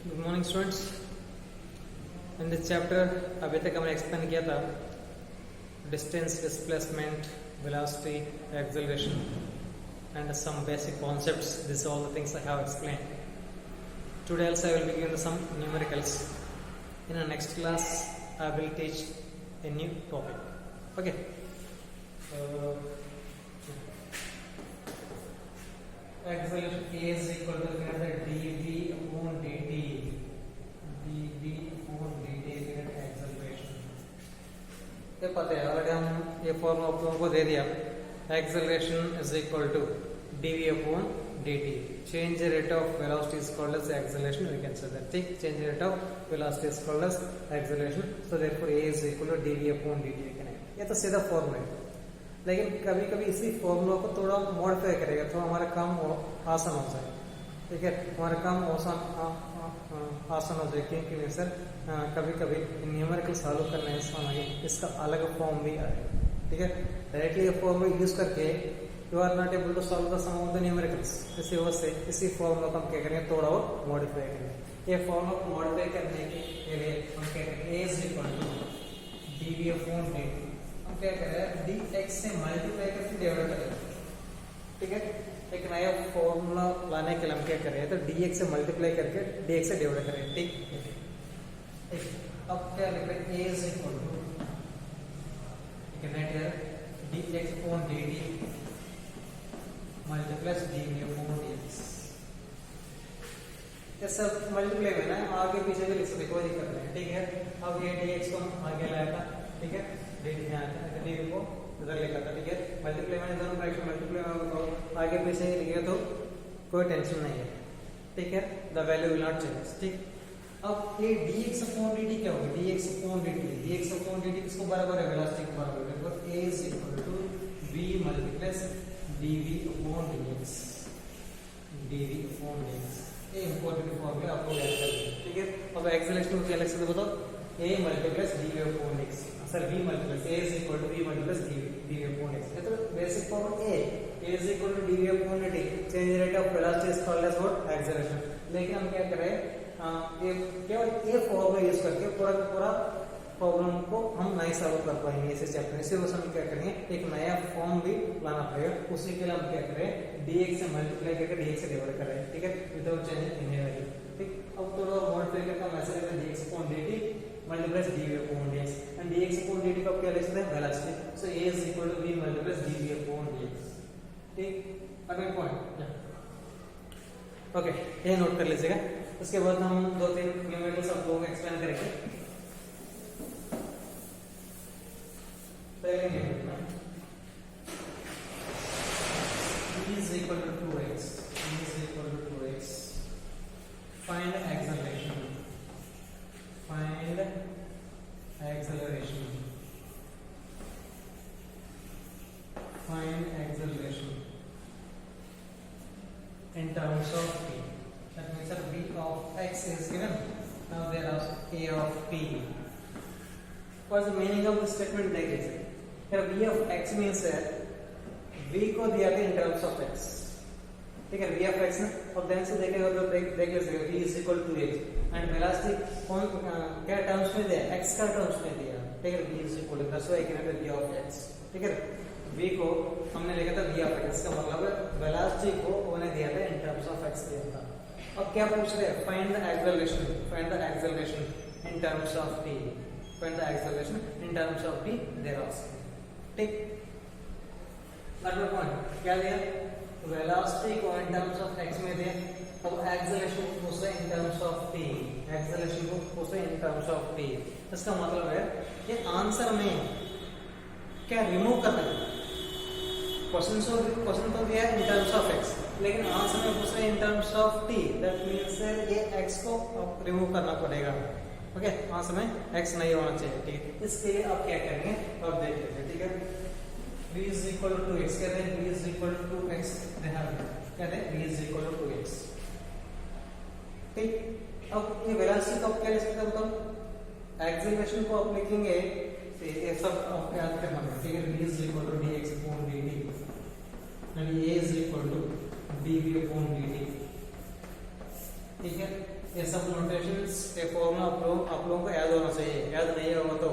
Good morning students. In this chapter अभी तक हमने एक्सप्लेन किया था distance, displacement, velocity, acceleration and some basic concepts. These are all the things I have explained. Today also I will be giving some numericals. In the next class I will teach a new topic. Okay. Acceleration A is equal to dv upon dt. dv upon dt acceleration. ये पता है, already हम ये formula आप लोगों को दे दिया. Acceleration is equal to dv upon dt. Change the rate of velocity is called as acceleration. We can say that. Take change the rate of velocity is called as acceleration. So therefore A is equal to dv upon dt. ये तो सीधा formula है, लेकिन कभी कभी इसी formula को थोड़ा मॉडिफाई करेगा तो हमारा काम आसान हो जाए. ठीक है, हमारा काम आसान हो जाए क्योंकि सर कभी कभी न्यूमेरिकल सॉल्व करने समय इसका अलग फॉर्म भी आए. ठीक है, डायरेक्टली ये फॉर्मूला यूज करके you are not able to solve the sum of the numericals. इसी वजह से इसी फॉर्मूला को हम क्या करेंगे, थोड़ा और मॉडिफाई करेंगे. ये फॉर्मूला को मॉडिफाई करने के लिए हम क्या करेंगे, a is equal to dv upon dt. हम क्या करें, dx से मल्टीप्लाई करके डिवाइड करेंगे. ठीक है, एक नया फॉर्मूला लाने के लिए हम क्या करें, तो dx से मल्टीप्लाई करके dx से डिवाइड करें. ठीक, अब क्या लिख रहे हैं, a is equal to dx upon dt multiplies dv upon dx. ये सब मल्टीप्लाई में ना आगे पीछे भी लिख सकते, कोई दिक्कत नहीं. ठीक है, अब ये dx को हम आगे लाया था. ठीक है, dv को इधर लिखा था. ठीक है, मल्टीप्लाई में दोनों फ्रैक्शन मल्टीप्लाई में आगे पीछे लिखेगा तो कोई टेंशन नहीं है. ठीक है, the value will not change. ठीक, अब ये dx upon dt क्या होगा, dx upon dt किसको बराबर है, वेलोसिटी के बराबर है. तो a is equal to v multiplies dv upon dx. ये इंपॉर्टेंट फॉर्मूला आपको याद करना है. ठीक है, अब एक्सेलरेशन को क्या लिख सकते बताओ, a multiplies dv upon dx. Sir v multiplies a is equal to v multiplies dv upon dx. ये तो basic formula a is equal to dv upon dt. Change rate of velocity is called as what, acceleration. लेकिन हम क्या कर रहे हैं, केवल ये फॉर्मूला यूज करके पूरा का पूरा प्रॉब्लम को हम नहीं सॉल्व कर पाएंगे इस चैप्टर में. इसी वजह से हम क्या करेंगे, एक नया फॉर्म भी लाना पड़ेगा. उसी के लिए हम क्या करें, dx से मल्टीप्लाई करके dx से डिवाइड करें. ठीक है, विदाउट चेंजिंग एनी वैल्यू. ठीक, अब थोड़ा मॉडिफाई करके हम ऐसे लिखते हैं dx upon dt multiplies dv upon dx. And dx upon dt को क्या लिख सकते हैं, velocity. So a is equal to v multiplies dv upon dx. ठीक, अगला पॉइंट. ओके, ये नोट कर लीजिएगा. उसके बाद हम 2-3 न्यूमेरिकल्स आप लोगों को एक्सप्लेन करेंगे. पहले numerical e is equal to 2x. Find acceleration. In terms of p. That means that v of x is given. Now there are a of p. What's the meaning of this statement? Like this. Here v of x means v को दिया था in terms of x. ठीक है, v of x ना, और then से देखेगा तो देख लीजिएगा v is equal to x. And velocity कौन क्या टर्म्स में दिया, x का टर्म्स में दिया. ठीक है, v is equal to that's why I can v of x. ठीक है, v को हमने लिखा था v of x, का मतलब है वेलोसिटी को उन्हें दिया था इन टर्म्स ऑफ x दिया था. अब क्या पूछ रहे हैं, find the acceleration in terms of t. Find the acceleration in terms of t velocity. ठीक, अगला पॉइंट क्या दिया, वेलोसिटी को इन टर्म्स ऑफ x में दिया. अब एक्सेलरेशन को पूछ रहे हैं इन टर्म्स ऑफ t. इसका मतलब है कि आंसर में क्या रिमूव करना है. क्वेश्चन तो दिया इन टर्म्स ऑफ x, लेकिन आंसर में पूछ रहे हैं in terms of t. That means ये x को रिमूव करना पड़ेगा. ओके, आंसर में x नहीं होना चाहिए. ठीक है, इसके लिए आप क्या करेंगे, अब देख लीजिए. ठीक है, v is equal to 2x. कहते हैं v is equal to 2x. कहते हैं v is equal to 2x. ठीक, अब ये वेलोसिटी को क्या लिख सकते हैं बताओ, एक्सेलरेशन को आप लिखेंगे ये सब आप याद करना है. ठीक है, v is equal to dx upon dt. and a is equal to dv upon dt. ठीक है, ये सब नोटेशंस के फॉर्मूला आप लोगों को याद होना चाहिए, याद नहीं होगा तो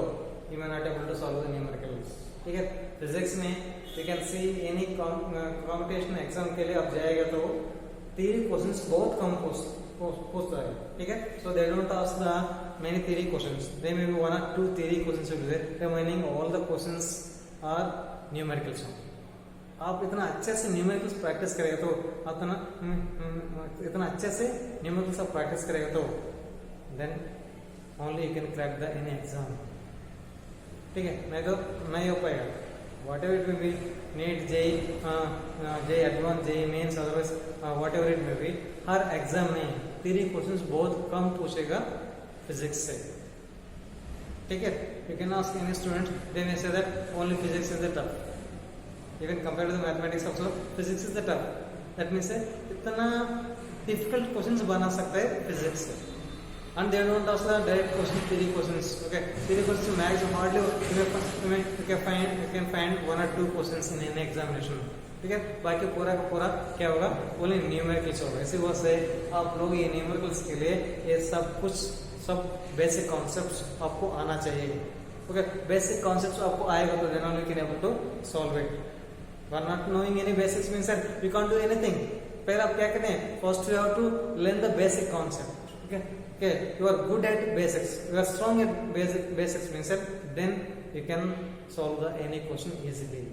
you may not able to solve the numericals. ठीक है, फिजिक्स में you can see any competition exam के लिए आप जाएगा तो थ्योरी क्वेश्चंस बहुत कम पूछता है। ठीक है, so they don't ask the many theory questions, they may be 1 or 2 theory questions will be there, remaining all the questions are numericals. आप इतना अच्छे से न्यूमेरिकल्स प्रैक्टिस करेगा तो इतना अच्छे से न्यूमेरिकल्स आप प्रैक्टिस करेगा तो then only you can crack the any exam. ठीक है, नहीं तो नहीं हो पाएगा। Whatever it may be, NEET, JEE advance, JEE mains, otherwise whatever it may be, हर एग्जाम में थ्योरी क्वेश्चंस बहुत कम पूछेगा फिजिक्स से। ठीक है, you can ask any student, they may say that only physics is the tough, even compared to the mathematics also physics is the tough, that means इतना difficult questions बना सकता है physics से, and they don't ask the direct question, theory questions. Okay, theory questions maximum hardly you can find 1 or 2 questions in any examination. ठीक है, बाकी पूरा का पूरा क्या होगा, ओनली न्यूमेरिकल्स होगा। इसी वजह से आप लोग ये न्यूमेरिकल्स के लिए ये सब बेसिक कॉन्सेप्ट्स आपको आना चाहिए। ओके, बेसिक कॉन्सेप्ट्स आपको आएगा तो then only can able to solve it. By not knowing any basics means that we can't do anything. पहले आप क्या करते हैं, first you have to learn the basic concept. Okay, you are good at basics, you are strong at basics means that then you can solve the any question easily.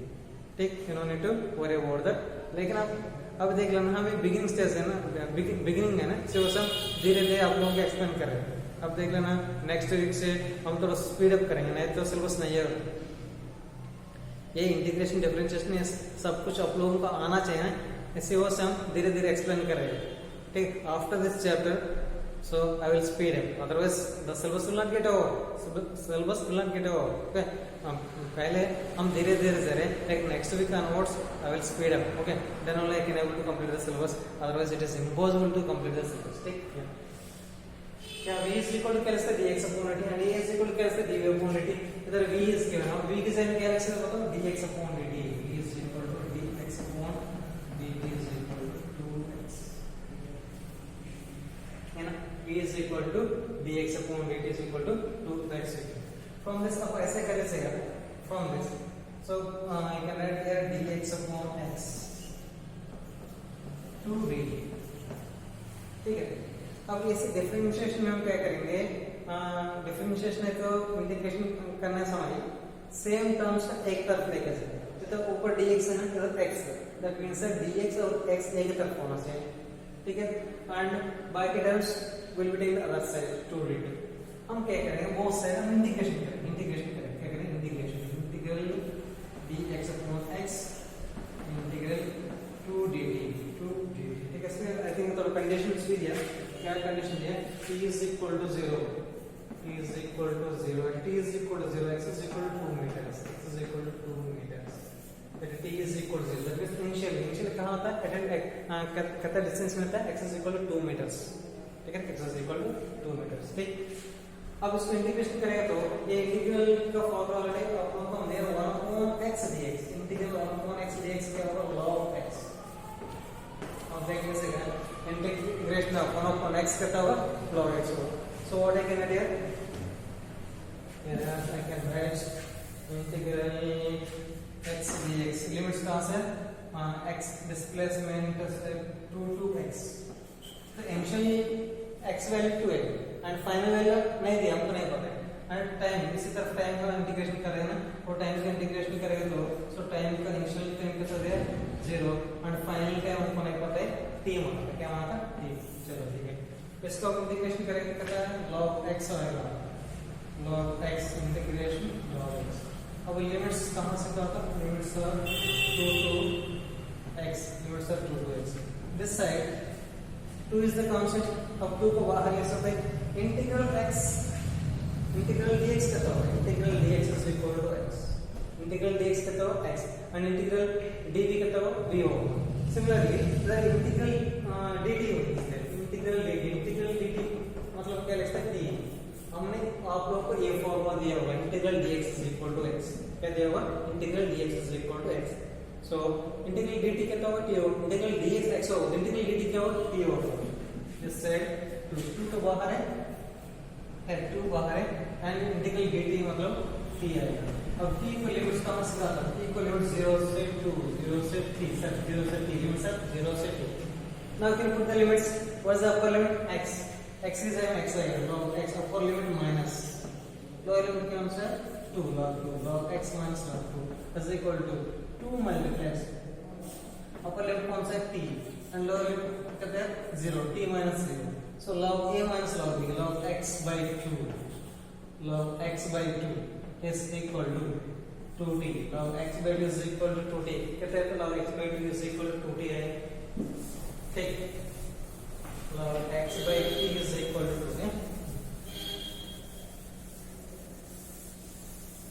ठीक, you don't need to worry about that. लेकिन आप अब देख लेना, हमें beginning stage है ना, beginning है ना, से वो सब धीरे धीरे आप लोगों को एक्सप्लेन कर रहे हैं। अब देख लेना नेक्स्ट वीक से हम थोड़ा स्पीड अप करेंगे, नहीं तो सिलेबस नहीं है। ये इंटीग्रेशन, डिफरेंशिएशन, ये सब कुछ आप लोगों को आना चाहिए ना, इसी वजह से हम धीरे धीरे एक्सप्लेन करेंगे। ठीक, after this chapter so I will speed up, otherwise the syllabus will not get over. Okay, पहले हम धीरे धीरे like next week onwards I will speed up. Okay, then only I can able to complete the syllabus, otherwise it is impossible to complete the syllabus. ठीक, क्या v is equal to क्या लिखते हैं, dx upon dt, and a is equal to क्या लिखते हैं, dv upon dt। इधर v is given, अब v की जगह क्या लिख सकते हैं, बताओ, dx upon dt, v is equal to dx upon dt is equal to 2x, है ना, v is equal to dx upon dt is equal to 2x। From this आप ऐसे कर सकते, from this so you can write here dx upon x 2dt। ठीक है, अब इस डिफरेंशिएशन में हम क्या करेंगे, डिफरेंशिएशन है तो इंटीग्रेशन करने समय सेम टर्म्स एक तरफ लेकर चलेंगे, तो ऊपर dx है ना, इधर x है, दैट मींस दैट dx और x एक तरफ होना चाहिए। ठीक है, एंड बाकी terms will be taken other side 2dt। हम क्या करेंगे, बहुत सारे हम इंटीग्रेशन करेंगे, क्या करेंगे, integral dx upon x integral 2dt। ठीक है, इसमें आई थिंक तो कंडीशंस भी दिया, क्या कंडीशन है, t is equal to 0, t is equal to 0, t is equal to 0, x is equal to 2 meters, x is equal to 2 meters, that t is equal to 0, that means initial कहाँ होता है, कितना distance में होता है, x is equal to 2 meters। ठीक है, x is equal to 2 meters। ठीक, अब इसको इंटीग्रेशन करेगा तो ये इंटीग्रल का फॉर्मूला है, आपको हम दे 1 upon x dx, integral 1 upon x dx क्या होगा, log x। अब देखने से integration of 1 upon x कितना होगा, log x होगा। So what I can write here? Here I can write integral x dx, limits कहाँ से, x displacement to x, तो initially x value 2 है and final value नहीं दिया, हमको नहीं पता है, and time इसी तरफ टाइम का इंटीग्रेशन करेगा ना, और टाइम का इंटीग्रेशन करेगा तो so टाइम का इनिशियल टाइम कितना दिया 0 and फाइनल टाइम हमको नहीं पता है, t माना क्या माना था, t। चलो ठीक है, इसका इंटीग्रेशन करेंगे कितना है, log x आएगा, log x integration log x। अब लिमिट्स कहाँ से क्या होता है, limits are 2 to x, limits are 2 to x, this side 2 is the constant, अब 2 को बाहर ले सकते हैं, इंटीग्रल x इंटीग्रल dx कितना होगा, integral dx is equal to x, integral dx कितना होगा x, and इंटीग्रल dv कितना होगा v होगा। सिमिलरली the इंटीग्रल dt होगा, इंटीग्रल dt मतलब क्या लिखते हैं, t। हमने आप लोगों को ये फॉर्मूला दिया होगा, integral dx is equal to x, क्या दिया होगा, integral dx is equal to x। So integral dt कितना होगा, t होगा, इंटीग्रल dx x होगा, इंटीग्रल dt क्या होगा, t होगा। दिस साइड 2 तो बाहर है 2 बाहर है एंड इंटीग्रल dt मतलब t आएगा। अब t को लिमिट्स कहाँ से आता है? t को लिमिट 0 से 2 0 से 3 सब 0 से 3 लिमिट्स सब 0 से 2। now you can put the limits. What is the upper limit? x is x आएगा log x upper limit minus lower limit क्या होता है 2 log x minus log 2 is equal to 2 multiplies upper limit कौन सा है t and lower limit कितना है 0 t minus 0 so log a minus log b log x by 2 is equal to 2t log x by 2 is equal to 2t कहते हैं तो log x by 2 is equal to 2t है ठीक log x by t is equal to 2 है।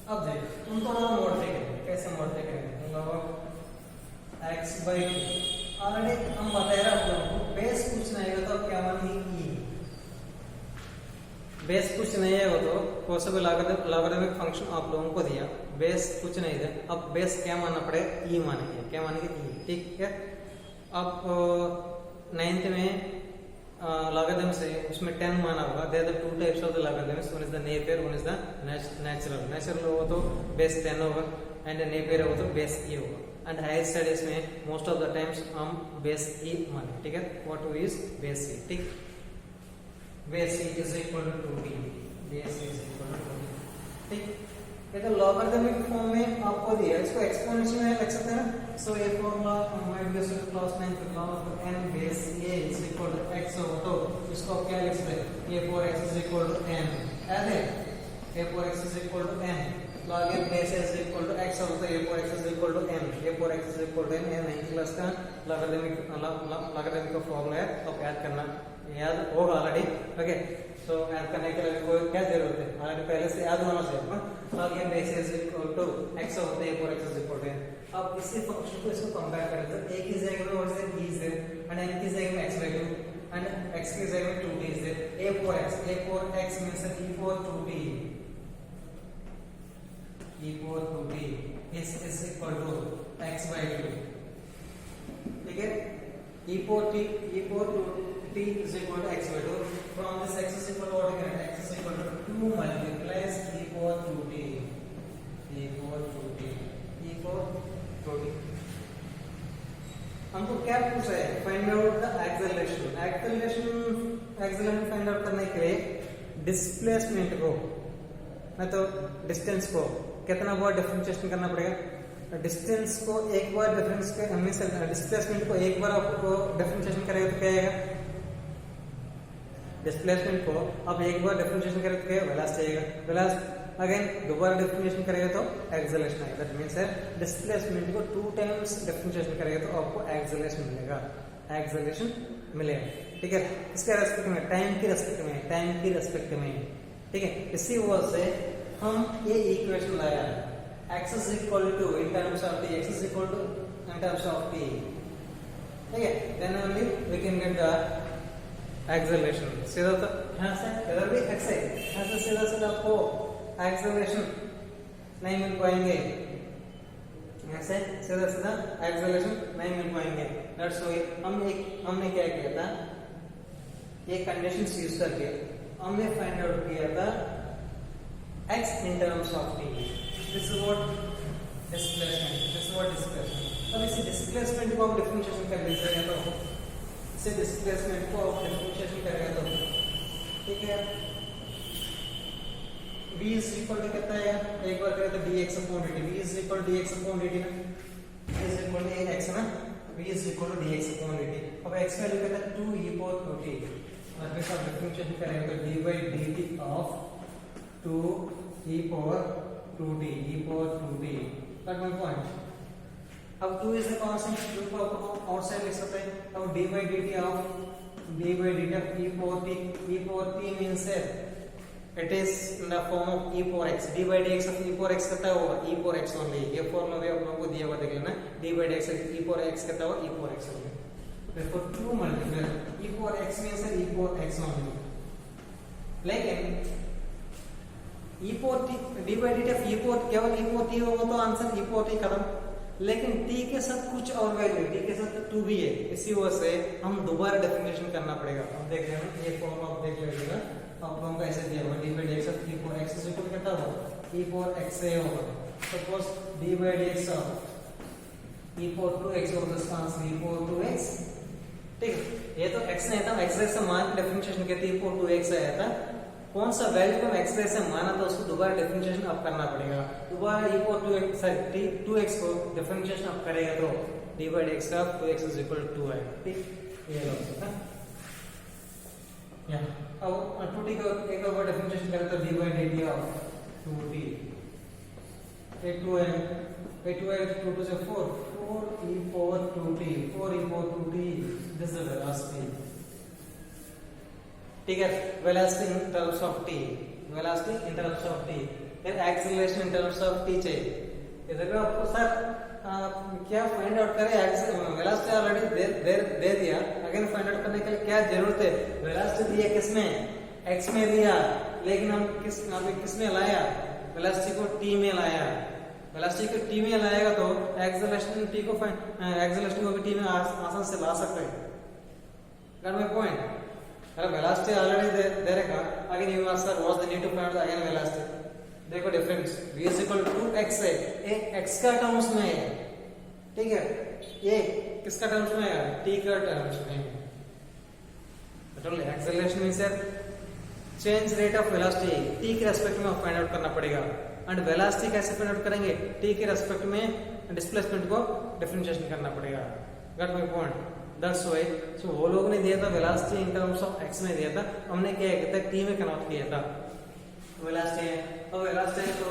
अब देख उनको ना मोड़ते करेंगे कैसे मोड़ते करेंगे log x by 2 ऑलरेडी हम बता रहे हैं आप लोगों को बेस कुछ नहीं है तो क्या मानेंगे e बेस कुछ नहीं है वो तो पॉसिबल लॉगरिथमिक फंक्शन आप लोगों को दिया बेस कुछ नहीं है अब बेस क्या मानना पड़ेगा e मानेंगे क्या मानेंगे e ठीक है। अब 9th में लॉगरिथम से उसमें 10 माना होगा there the two types of the logarithms one is the Napier one is the natural हो तो बेस 10 होगा एंड नेपियर हो तो बेस e होगा एंड हायर स्टडीज में मोस्ट ऑफ द टाइम्स हम बेस e माने ठीक है व्हाट इज बेस e ठीक base e is equal to 2t base e is equal to 2t ठीक ये तो लॉगरिथमिक फॉर्म में आपको दिया इसको एक्सपोनेंशियल में लिख सकते हैं ना सो ये formula might be used class 9 to log n base a is equal to x हो तो इसको आप क्या लिख सकते हैं a for x is equal to n add है a for x is equal to n log n base a is equal to x हो तो a for x is equal to n a for x is equal to n ये 9th class का logarithmic का formula है आप याद करना याद होगा ऑलरेडी ओके सो याद करने के लिए कोई क्या जरूरत है ऑलरेडी पहले से याद होना चाहिए ना log n base a is equal to x होता है a for x is equal to n अब इसी फंक्शन को इसको कंपेयर करें तो a की जगह में what is e is there and n की जगह में x by 2 and x की जगह में 2t is there a for x means e for 2t is equal to x by 2 ठीक है e for t is equal to x by 2 from this x is equal to what again x is equal to 2 multiplies e for 2t हमको क्या पूछा है find out the acceleration find out करने के लिए displacement को मैं तो डिस्टेंस को कितना बार डिफरेंशिएशन करना पड़ेगा डिस्टेंस को एक बार डिस्प्लेसमेंट को एक बार आपको डिफरेंशिएशन करेगा तो क्या आएगा डिस्प्लेसमेंट को अब एक बार डिफरेंशिएशन करेगा तो क्या वेलोसिटी आएगा वेलोसिटी अगेन दोबारा डिफरेंशिएशन करेगा तो एक्सेलरेशन आएगा दैट मींस है डिस्प्लेसमेंट को 2 टाइम्स डिफरेंशिएशन करेगा तो आपको एक्सेलरेशन मिलेगा ठीक है इसके रेस्पेक्ट में टाइम की रेस्पेक्ट में ठीक है इसी वजह से हम ये इक्वेशन लाया x is equal to in terms of t x is equal to in terms of t ठीक है then only we can get the acceleration सीधा तो यहाँ से इधर भी x है यहाँ से सीधा आपको acceleration नहीं मिल पाएंगे यहाँ से सीधा acceleration नहीं मिल पाएंगे that's why हमने क्या किया था ये conditions यूज करके हमने फाइंड आउट किया था x in terms of t this is what displacement अब इसी डिस्प्लेसमेंट को आप डिफरेंशिएशन कर लीजिएगा तो इसे डिस्प्लेसमेंट को आप डिफरेंशिएशन करेगा तो ठीक है v is equal to कितना है एक बार करें तो dx upon dt v is equal to dx upon dt ना v is equal to x ना v is equal to dx upon dt अब x वैल्यू कितना 2 e power 2t और फिर आप डिफरेंशिएशन करेंगे तो d by dt of 2 e power 2t that one point अब 2 is the constant 2 को आउटसाइड लिख सकते हैं अब d by dt of e power t means it is in the form of e power x d by dx of e power x कितना होगा e power x only ये formula भी आप लोगों को दिया हुआ देख लेना d by dx of e power x कितना होगा e power x only therefore 2 multiply e power x means e power x only लेकिन e power t d by dt of e power केवल e power t होगा तो answer e power t खत्म लेकिन t के साथ कुछ और वैल्यू, t के साथ 2 भी है, इसी वजह से हम दोबारा डेफिनेशन करना पड़ेगा। हम देख रहे हैं ये फॉर्म आप देख लीजिएगा, आप लोगों को ऐसे दिया हुआ d by dx of e for x is equal कितना होगा, e for x से होगा। Suppose d by dx of e for 2x होगा, इसका आंसर e for 2x। ठीक है, ये तो x नहीं था, x से मान डिफरेंशिएशन कहते हैं e for 2x आया था। कौन सा वैल्यू को x से माना था उसको दोबारा डिफरेंशिएशन अब करना पड़ेगा। दोबारा e for 2x sorry 2x को डिफरेंशिएशन अब करेगा तो d by dx of 2x is equal to 2 आएगा। ठीक, ये लॉ है यहाँ। अब 2t को एक और डिफरेंशिएशन करें तो d by dt of 2t, ये 2 है, ये 2 है, 2 to 4, 4 e for 2t, 4 e for 2t, this is the velocity। ठीक है, velocity in terms of t, velocity in terms of t, फिर acceleration in terms of t चाहिए। इधर का आपको सर क्या फाइंड आउट करें, वेलोसिटी ऑलरेडी दे दिया, अगेन फाइंड आउट करने के लिए क्या जरूरत है, वेलोसिटी दिया किसमें, x में दिया, लेकिन हम किस में लाया, वेलोसिटी को t में लाया। वेलोसिटी को t में लाएगा तो एक्सेलरेशन t को एक्सेलरेशन को भी t में आसान से ला सकते हैं। Got my point. अगर वेलोसिटी ऑलरेडी दे रखा, again you ask sir what's the need to find again velocity. देखो difference v is equal to 2x है, ये x का टर्म्स में है। ठीक है, ये किसका टर्म्स में है, t का टर्म्स में है। Total acceleration means change rate of velocity, t के रेस्पेक्ट में फाइंड आउट करना पड़ेगा। एंड वेलोसिटी कैसे फाइंड आउट करेंगे, t के रेस्पेक्ट में डिस्प्लेसमेंट को डिफरेंशिएशन करना पड़ेगा। Got my point. That's why so वो लोग ने दिया था velocity in terms of x में दिया था, हमने क्या किया था t में कन्वर्ट किया था। वेलोसिटी है, और वेलोसिटी तो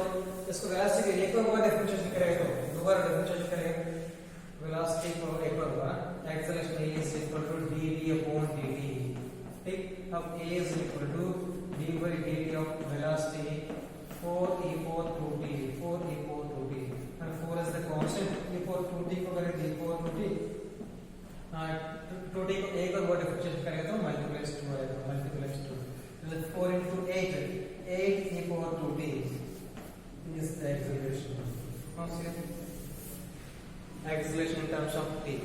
इसको वेलोसिटी के एक बार डिफरेंशिएशन करेगा तो दोबारा डिफरेंशिएशन करेगा, वेलोसिटी को एक बार acceleration a is equal to dv upon dt। ठीक, अब a is equal to d by dt of velocity 4 e for 2t, 4 e for 2t, and 4 is the constant, e for 2t को करें d for 2t, 2t को एक और differentiate करेंगे तो multiplies 2 आएगा, मल्टीप्लाइज 2, तो 4 into 8, 8 e for 2t is the acceleration। acceleration in terms of t।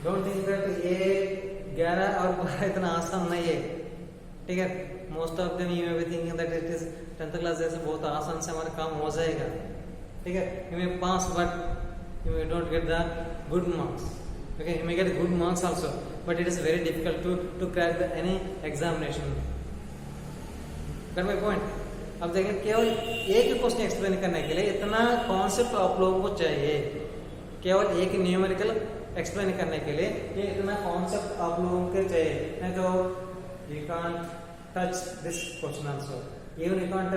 don't think that ये 11 और 12 इतना आसान नहीं है। ठीक है, most of them you may be thinking that it is 10th class जैसे बहुत आसान से हमारा काम हो जाएगा। ठीक है, you may pass but you may not get the good marks। Okay, you may get good marks also, but it is very difficult to crack any examination। Got my point? अब देखें, केवल एक क्वेश्चन एक्सप्लेन करने के लिए इतना concept आप लोगों को चाहिए, केवल एक न्यूमेरिकल एक्सप्लेन करने के लिए ये इतना कॉन्सेप्ट आप लोगों को चाहिए, नहीं तो you can't touch this question also। Even you can't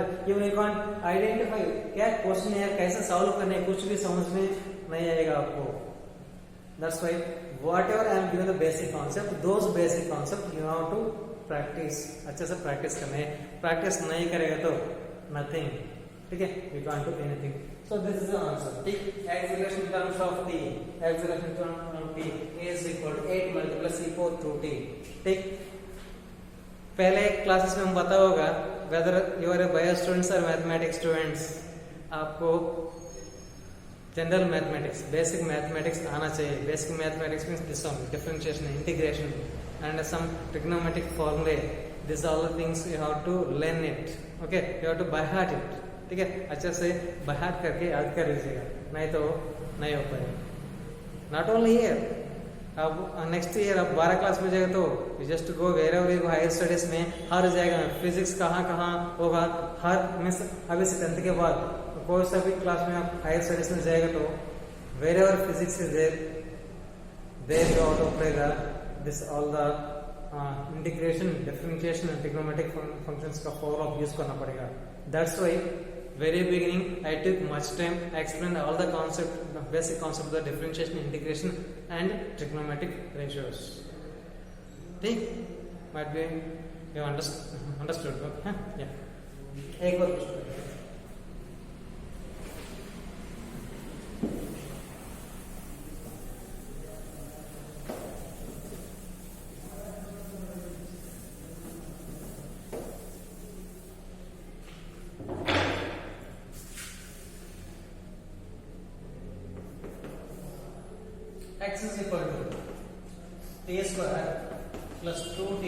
identify क्या क्वेश्चन है, कैसे सॉल्व करने, कुछ भी समझ में नहीं आएगा आपको। That's why whatever I am giving the basic concept, those basic concept you have to practice। अच्छे से प्रैक्टिस करना है, प्रैक्टिस नहीं करेगा तो nothing। ठीक है, you can't do anything। So this is the answer। ठीक, acceleration in terms of t, acceleration in terms of t is equal to 8 multiplies e for 2t। ठीक, पहले क्लासेस में हम पता होगा whether you are a bio students or mathematics students, आपको general mathematics, basic mathematics आना चाहिए। Basic mathematics means this one, differentiation, integration and some trigonometric फॉर्मूले, this all the things you have to learn it. Okay, you have to by heart it. ठीक है, अच्छे से by heart करके याद कर लीजिएगा, नहीं तो नहीं हो पाएगा। नॉट ओनली हियर, अब नेक्स्ट ईयर अब 12 क्लास में जाएगा तो just go wherever you higher studies में हर जगह फिजिक्स कहाँ होगा, हर मींस अभी से 10th के बाद कोई सा भी क्लास में आप हायर स्टडीज में जाएगा तो wherever physics is there you out of this all the integration, differentiation and trigonometric functions का फॉर्मूला यूज करना पड़ेगा। That's why very beginning I took much time, I explained all the concept, the basic concept of the differentiation, integration and trigonometric ratios। ठीक, might be you understood। okay? yeah, एक और question x is equal to t square plus 2t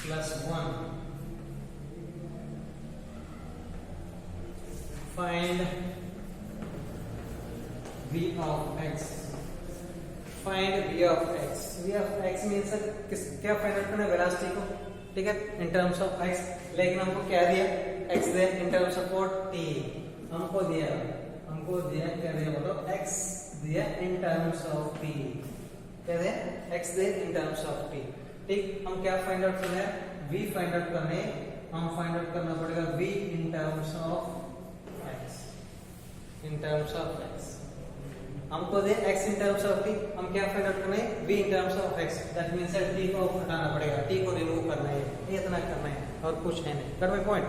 plus 1. Find v of x. Find v of x. v of x means क्या find out करना है? Velocity को, ठीक है, in terms of x. लेकिन हमको क्या दिया? x दिया in terms of what? t. हमको दिया क्या दिया बोलो? x दिया इन टर्म्स ऑफ t. क्या दिया? x दिया इन टर्म्स ऑफ t. ठीक, हम क्या फाइंड आउट करना है? v फाइंड आउट करने, हम फाइंड आउट करना पड़ेगा v in terms of x. In terms of x हमको दे x in terms of t. हम क्या फाइंड आउट करना है? v in terms of x. That means t को हटाना पड़ेगा, t को रिमूव करना है, ये इतना करना है और कुछ है नहीं. Got my point?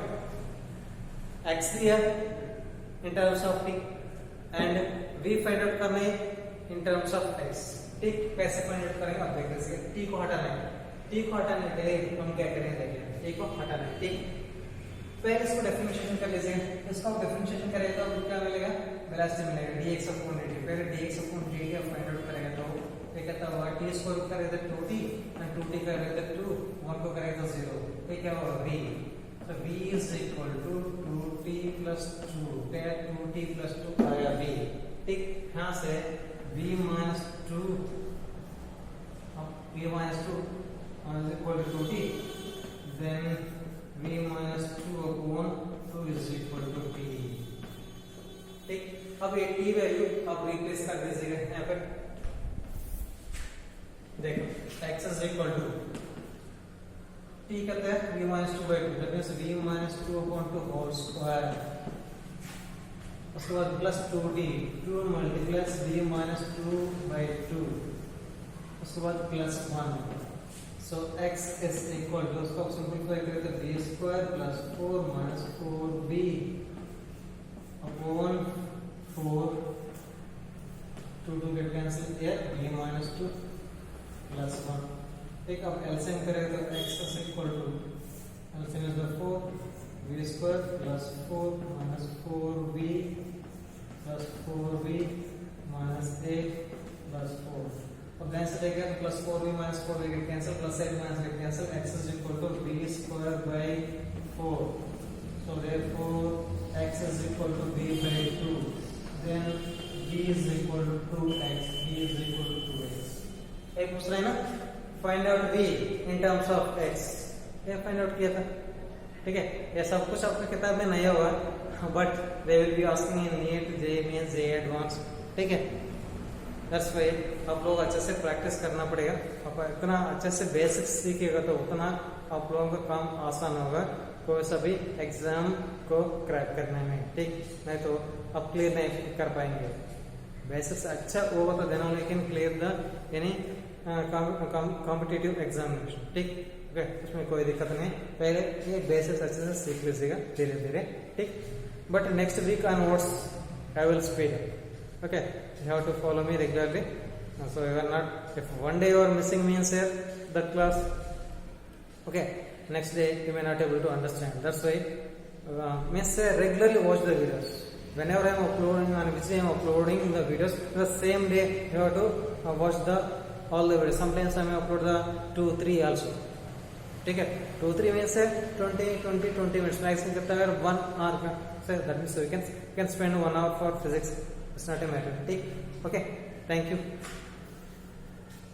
x दिया in terms of t and v find out करना है इन टर्म्स ऑफ x. ठीक, कैसे फाइंड आउट करेंगे आप देख लीजिए. t को हटाना है, t को हटाने के लिए हम क्या करेंगे? देखिए, t को हटाना है. ठीक, पहले इसको डिफरेंशिएशन कर लीजिए. इसको आप डिफरेंशिएशन करेंगे तो आपको क्या मिलेगा? वेलोसिटी मिलेगा dx अपॉन dt. पहले dx अपॉन dt आप फाइंड आउट करेंगे तो ये कहता होगा t स्क्वायर को करेंगे तो 2t एंड 2t करेंगे तो 2, 1 को करेंगे तो 0. ये क्या होगा? v. तो v is equal to 2t plus 2. क्या 2t प्लस 2 आया v. ठीक, यहां से v माइनस 2, अब v minus 2 is equal to 2t, then v minus 2 upon 2 is equal to t. ठीक, अब ये t वैल्यू आप रिप्लेस कर दीजिएगा यहाँ पर. देखो x is equal to t कहते हैं v minus 2 by 2. that means v minus 2 upon 2 whole square. उसके बाद plus 2t, 2 multiplies v minus 2 by 2. उसके बाद plus 1. So x is equal to, उसको सिंपलीफाई करें तो b square plus 4 minus 4b upon 4, 2 get cancel किया, b minus 2 plus 1. ठीक, अब एलसीएम करें तो x is equal to, LCM is the 4, b square plus 4 minus 4b plus 4b minus 8 plus 4. अब ध्यान से देखिए तो plus 4b minus 4b get cancel, plus 8 minus get cancel. x is equal to b square by 4. So therefore x is equal to b by 2. Then b is equal to 2x. b is equal to 2x. एक पूछ रहे हैं ना, find out v in terms of x. ये find out किया था. ठीक है, ये सब कुछ आपकी किताब में नहीं होगा, but they will be asking in NEET, JEE means JEE advance. ठीक है, दैट्स व्हाई आप लोग अच्छे से प्रैक्टिस करना पड़ेगा. आप इतना अच्छे से बेसिक्स सीखिएगा तो उतना आप लोगों का काम आसान होगा कोई सा भी एग्जाम को क्रैक करने में. ठीक, नहीं तो आप क्लियर नहीं कर पाएंगे. बेसिक्स अच्छा होगा तो देना, लेकिन क्लियर द यानी कॉम्पिटिटिव एग्जामिनेशन. ठीक, ओके, उसमें कोई दिक्कत नहीं. पहले ये बेसिक्स अच्छे से सीख लीजिएगा धीरे धीरे. ठीक, but next week onwards I will speed. Okay, you have to follow me regularly. So you are not, if one day you are missing means here that class, okay, next day you may not able to understand. That's why means regularly watch the videos. Whenever I am uploading, on which day I am uploading the videos, the same day you have to watch the all the videos. Sometimes I may upload the 2-3 also. ठीक है, 2-3 means 20 minutes. Maximum कितना है? 1 hour का. So that means you can spend 1 hour for physics. It's not a matter. ठीक, okay, thank you.